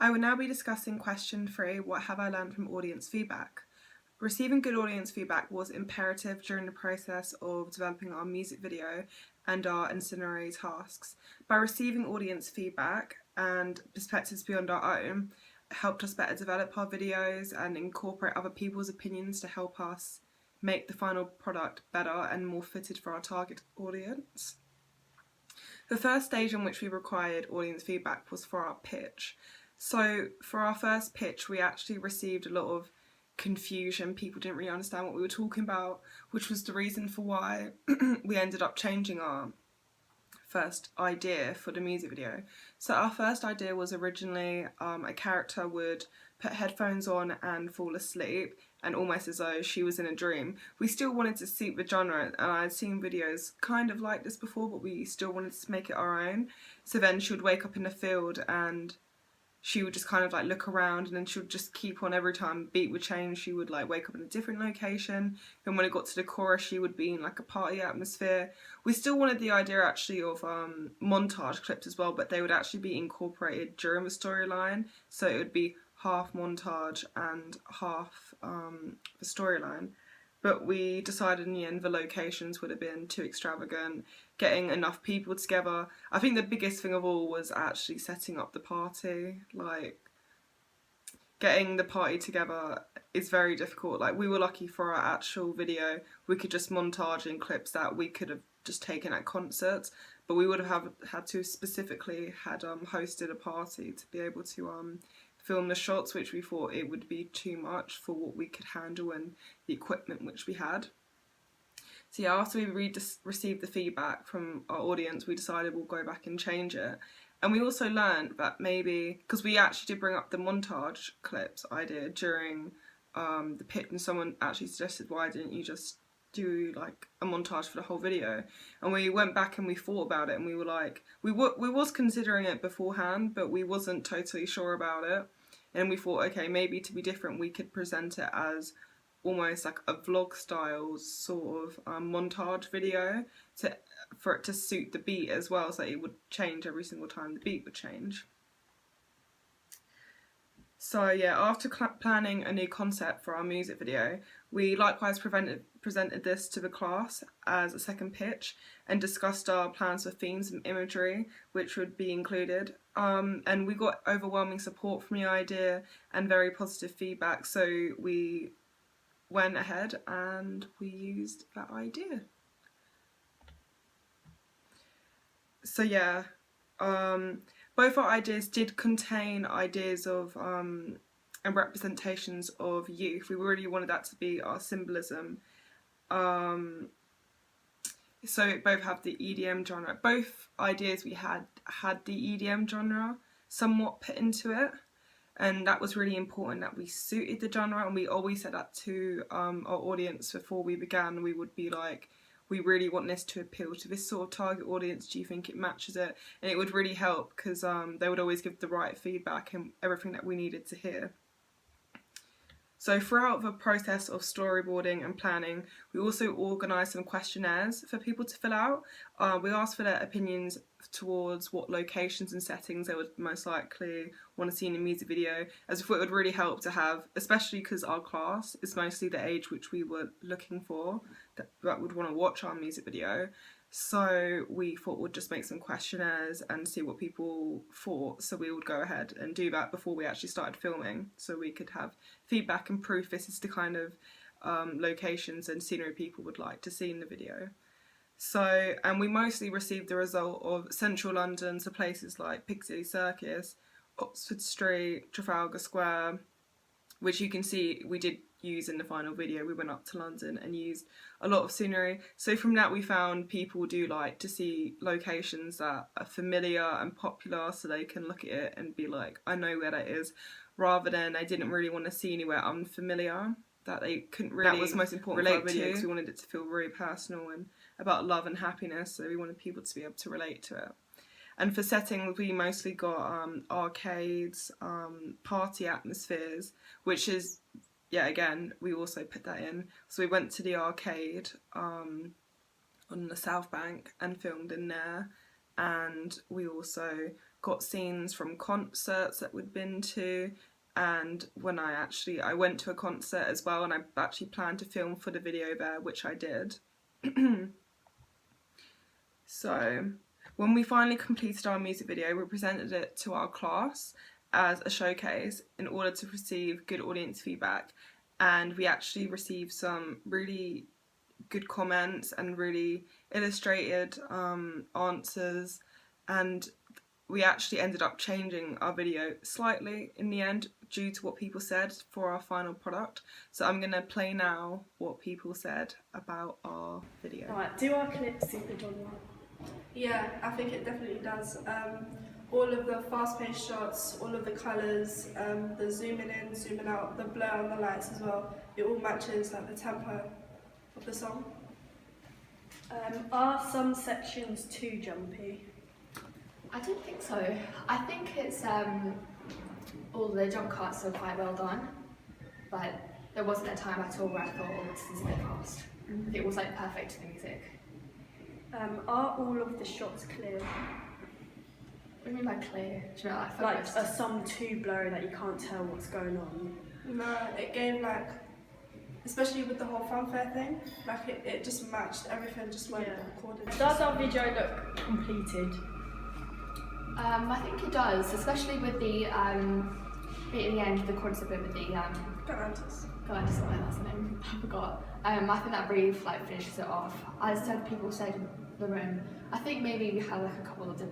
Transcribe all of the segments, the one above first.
I will now be discussing question 3, what have I learned from audience feedback? Receiving good audience feedback was imperative during the process of developing our music video and our ancillary tasks. By receiving audience feedback and perspectives beyond our own, it helped us better develop our videos and incorporate other people's opinions to help us make the final product better and more fitted for our target audience. The first stage in which we required audience feedback was for our pitch. So for our first pitch, we actually received a lot of confusion. People didn't really understand what we were talking about, which was the reason for why we ended up changing our first idea for the music video. So our first idea was originally a character would put headphones on and fall asleep, and almost as though she was in a dream. We still wanted to suit the genre, and I'd seen videos kind of like this before, but we still wanted to make it our own. So then she would wake up in the field and she would just kind of like look around, and then she would just keep on. Every time beat would change, she would like wake up in a different location. Then when it got to the chorus, she would be in like a party atmosphere. We still wanted the idea actually of montage clips as well, but they would actually be incorporated during the storyline, so it would be half montage and half the storyline. But we decided in the end the locations would have been too extravagant, getting enough people together. I think the biggest thing of all was actually setting up the party. Like, getting the party together is very difficult. Like, we were lucky for our actual video, we could just montage in clips that we could have just taken at concerts, but we would have had to specifically had hosted a party to be able to film the shots, which we thought it would be too much for what we could handle and the equipment which we had. So yeah, after we received the feedback from our audience, we decided we'll go back and change it. And we also learned that maybe, because we actually did bring up the montage clips idea during the pitch, and someone actually suggested, why didn't you just do like a montage for the whole video? And we went back and we thought about it, and we were like, we was considering it beforehand, but we wasn't totally sure about it. And we thought, okay, maybe to be different, we could present it as almost like a vlog style sort of montage video for it to suit the beat as well, so it would change every single time the beat would change. So yeah, after planning a new concept for our music video, we likewise presented this to the class as a second pitch and discussed our plans for themes and imagery which would be included. And we got overwhelming support from the idea and very positive feedback, so we went ahead and we used that idea. So yeah, both our ideas did contain ideas of and representations of youth. We really wanted that to be our symbolism. So both have the EDM genre. Both ideas we had the EDM genre somewhat put into it, and that was really important that we suited the genre. And we always said that to our audience before we began. We would be like, we really want this to appeal to this sort of target audience. Do you think it matches it? And it would really help, because they would always give the right feedback and everything that we needed to hear. So throughout the process of storyboarding and planning, we also organised some questionnaires for people to fill out. We asked for their opinions towards what locations and settings they would most likely want to see in a music video, as if it would really help to have, especially because our class is mostly the age which we were looking for, that would want to watch our music video. So we thought we'd just make some questionnaires and see what people thought, so we would go ahead and do that before we actually started filming, so we could have feedback and proof this is the kind of locations and scenery people would like to see in the video. So, and we mostly received the result of central London, so places like Piccadilly Circus, Oxford Street, Trafalgar Square, which you can see we did use in the final video. We went up to London and used a lot of scenery. So from that we found people do like to see locations that are familiar and popular, so they can look at it and be like, I know where that is, rather than they didn't really want to see anywhere unfamiliar that they couldn't really, that was most important relate for our video, because we wanted it to feel really personal and about love and happiness, so we wanted people to be able to relate to it. And for settings, we mostly got arcades, party atmospheres, which is, yeah, again, we also put that in. So we went to the arcade on the South Bank and filmed in there. and we also got scenes from concerts that we'd been to, and when I went to a concert as well, and I actually planned to film for the video there, which I did. So when we finally completed our music video, we presented it to our class as a showcase in order to receive good audience feedback, and we actually received some really good comments and really illustrated answers, and we actually ended up changing our video slightly in the end due to what people said for our final product. So I'm going to play now what people said about our video. Right, do our clips suit the genre? Yeah, I think it definitely does. All of the fast-paced shots, all of the colours, the zooming in, zooming out, the blur on the lights as well, it all matches like the tempo of the song. Are some sections too jumpy? I don't think so. I think it's all the jump cuts are quite well done, but there wasn't a time at all where I thought, oh, this is a bit fast. I think it was like perfect to the music. Are all of the shots clear? What do you mean by clear? Do you know, Like, are some too blurry that you can't tell what's going on? No, it gave like, especially with the whole fanfare thing, like it just matched, everything just went according. Does our video look completed? I think it does, especially with the bit in the end, the chorus bit with the Galantis. Galantis, something that's the name, I forgot. I think that really like finishes it off. As people said in the room, I think maybe we had like a couple of the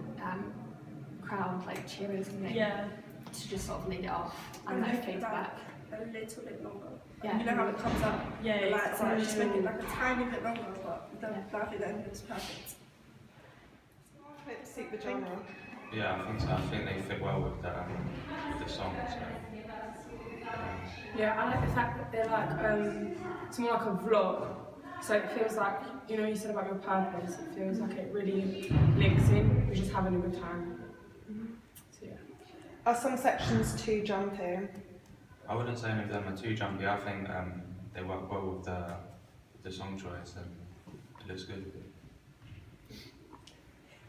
crowd like cheering something to just sort of lead it off and like fade back a little bit longer. Yeah. You know how it comes up, Yeah, the lights, and just make it exactly. like a tiny bit longer, but I think the ending is perfect. Clips suit the genre. Yeah, I think so. I think they fit well with the song. So, yeah, I like the fact that they're like, it's more like a vlog. So it feels like, you know, you said about your purpose, it feels like it really links in. We're just having a good time. So yeah. Are some sections too jumpy? I wouldn't say any of them are too jumpy. I think they work well with the song choice, and it looks good.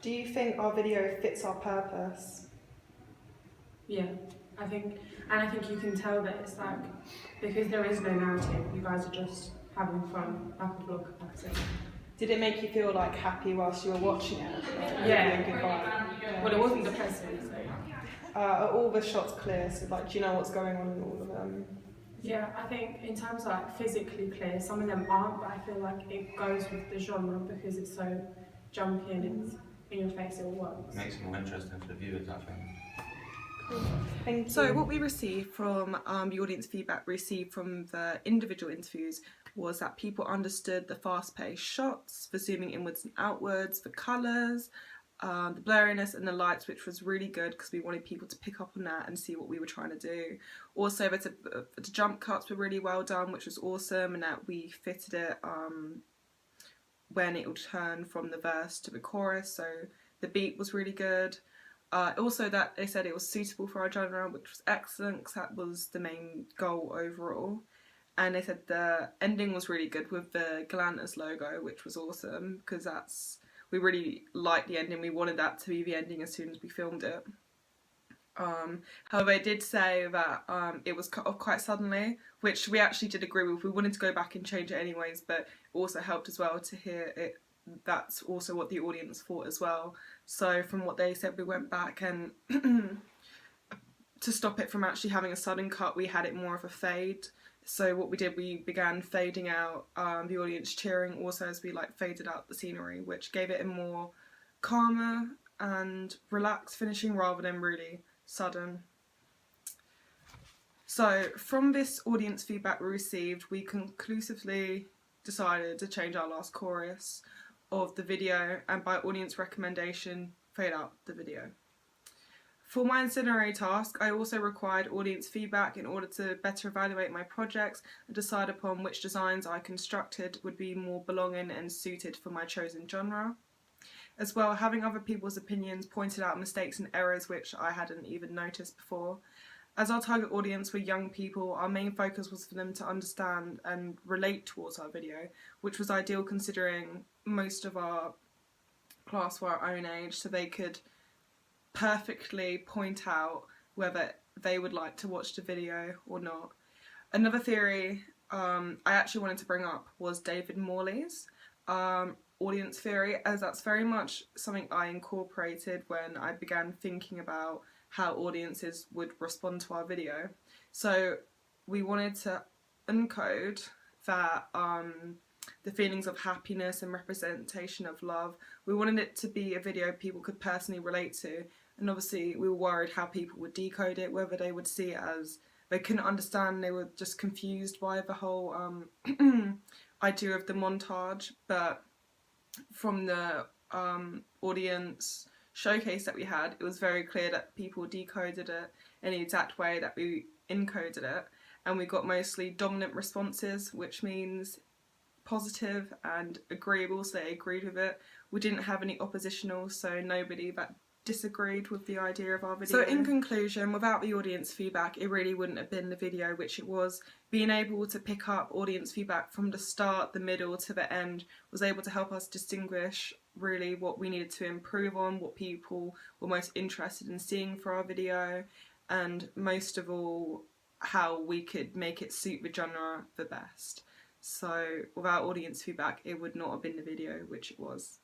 Do you think our video fits our purpose? Yeah, I think you can tell that it's like, because there is no narrative, you guys are just having fun, like a vlog, like I said. Did it make you feel like happy whilst you were watching it? Like, Yeah. a good vibe? Well, it wasn't depressing, so Are all the shots clear? So like, do you know what's going on in all of them? yeah, I think in terms of like physically clear, some of them aren't, but I feel like it goes with the genre because it's so jumpy and it's in your face, it all works. It makes it more interesting for the viewers, I think. So what we received from the audience feedback we received from the individual interviews was that people understood the fast-paced shots, for zooming inwards and outwards, the colours, the blurriness and the lights, which was really good because we wanted people to pick up on that and see what we were trying to do. Also, the jump cuts were really well done, which was awesome, and that we fitted it when it would turn from the verse to the chorus, so the beat was really good. Also, that they said it was suitable for our genre, which was excellent because that was the main goal overall. And they said the ending was really good with the Galantis logo, which was awesome because we really liked the ending. We wanted that to be the ending as soon as we filmed it. However, they did say that it was cut off quite suddenly, which we actually did agree with. We wanted to go back and change it anyways, but it also helped as well to hear it. That's also what the audience thought as well. So from what they said, we went back and to stop it from actually having a sudden cut, we had it more of a fade. So what we did, we began fading out the audience cheering also as we like faded out the scenery, which gave it a more calmer and relaxed finishing rather than really sudden. So from this audience feedback we received, we conclusively decided to change our last chorus of the video and by audience recommendation fade out the video. For my ancillary task, I also required audience feedback in order to better evaluate my projects and decide upon which designs I constructed would be more belonging and suited for my chosen genre. As well, having other people's opinions pointed out mistakes and errors which I hadn't even noticed before. As our target audience were young people, our main focus was for them to understand and relate towards our video, which was ideal considering most of our class were our own age, so they could perfectly point out whether they would like to watch the video or not. Another theory I actually wanted to bring up was David Morley's audience theory, as that's very much something I incorporated when I began thinking about how audiences would respond to our video. So we wanted to encode that the feelings of happiness and representation of love. We wanted it to be a video people could personally relate to, and obviously we were worried how people would decode it, whether they would see it as they couldn't understand, they were just confused by the whole idea of the montage. But from the audience showcase that we had, it was very clear that people decoded it in the exact way that we encoded it, and we got mostly dominant responses, which means positive and agreeable, so they agreed with it. We didn't have any oppositional, so nobody that disagreed with the idea of our video. So in conclusion, without the audience feedback, it really wouldn't have been the video which it was. Being able to pick up audience feedback from the start, the middle to the end was able to help us distinguish really what we needed to improve on, what people were most interested in seeing for our video, and most of all, how we could make it suit the genre the best. So without audience feedback, it would not have been the video which it was.